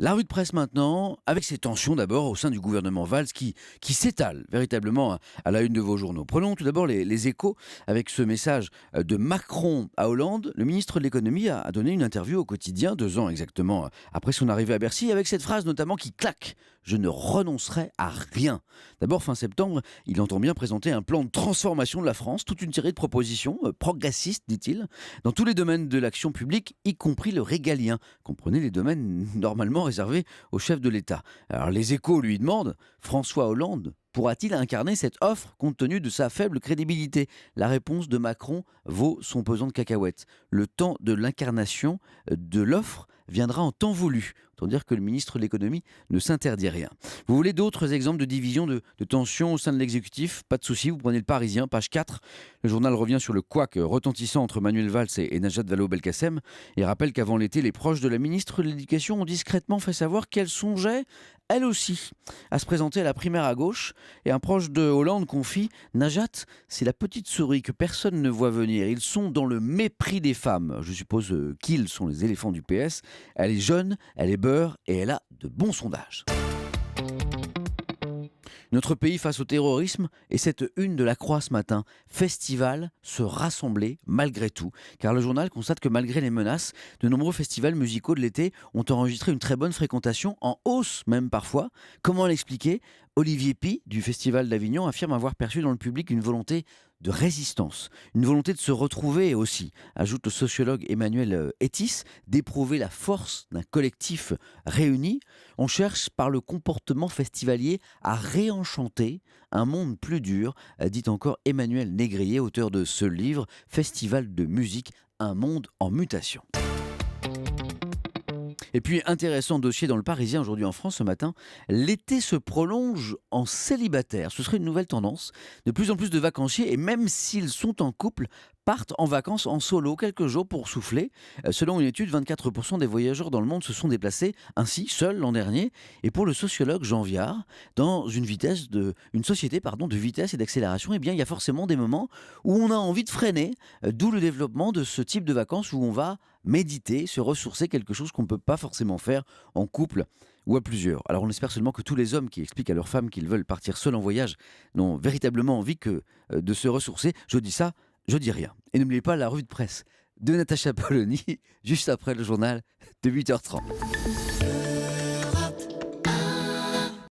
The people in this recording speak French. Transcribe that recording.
La revue de presse maintenant, avec ces tensions d'abord au sein du gouvernement Valls qui s'étalent véritablement à la une de vos journaux. Prenons tout d'abord les échos avec ce message de Macron à Hollande. Le ministre de l'économie a donné une interview au quotidien, 2 ans exactement après son arrivée à Bercy, avec cette phrase notamment qui claque: je ne renoncerai à rien. D'abord, fin septembre, il entend bien présenter un plan de transformation de la France, toute une série de propositions progressistes, dit-il, dans tous les domaines de l'action publique, y compris le régalien. Comprenez les domaines normalement réservés au chef de l'État. Alors les Échos lui demandent: François Hollande pourra-t-il incarner cette offre compte tenu de sa faible crédibilité? La réponse de Macron vaut son pesant de cacahuètes. Le temps de l'incarnation de l'offre viendra en temps voulu. Autant dire que le ministre de l'économie ne s'interdit rien. Vous voulez d'autres exemples de division, de tension au sein de l'exécutif? Pas de souci, vous prenez le Parisien, page 4. Le journal revient sur le couac retentissant entre Manuel Valls et Najat Vallaud-Belkacem et rappelle qu'avant l'été, les proches de la ministre de l'Éducation ont discrètement fait savoir qu'elle songeait, elle aussi, à se présenter à la primaire à gauche. Et un proche de Hollande confie: Najat, c'est la petite souris que personne ne voit venir. Ils sont dans le mépris des femmes. Je suppose qu'ils sont les éléphants du PS. Elle est jeune, elle est beurre et elle a de bons sondages. Notre pays face au terrorisme, et cette une de la Croix ce matin: festival se rassembler malgré tout. Car le journal constate que malgré les menaces, de nombreux festivals musicaux de l'été ont enregistré une très bonne fréquentation, en hausse même parfois. Comment l'expliquer? Olivier Pi, du Festival d'Avignon, affirme avoir perçu dans le public une volonté de résistance, une volonté de se retrouver aussi, ajoute le sociologue Emmanuel Etis, d'éprouver la force d'un collectif réuni. On cherche par le comportement festivalier à réenchanter un monde plus dur, dit encore Emmanuel Négrier, auteur de ce livre, Festival de musique, un monde en mutation. Et puis, intéressant dossier dans le Parisien aujourd'hui en France ce matin: l'été se prolonge en célibataire. Ce serait une nouvelle tendance. De plus en plus de vacanciers, et même s'ils sont en couple, partent en vacances en solo quelques jours pour souffler. Selon une étude, 24% des voyageurs dans le monde se sont déplacés ainsi seuls l'an dernier. Et pour le sociologue Jean Viard, dans une société de vitesse et d'accélération, eh bien, il y a forcément des moments où on a envie de freiner, d'où le développement de ce type de vacances où on va méditer, se ressourcer, quelque chose qu'on ne peut pas forcément faire en couple ou à plusieurs. Alors on espère seulement que tous les hommes qui expliquent à leurs femmes qu'ils veulent partir seuls en voyage n'ont véritablement envie que de se ressourcer. Je dis ça, je dis rien. Et n'oubliez pas la revue de presse de Natacha Polony, juste après le journal de 8h30.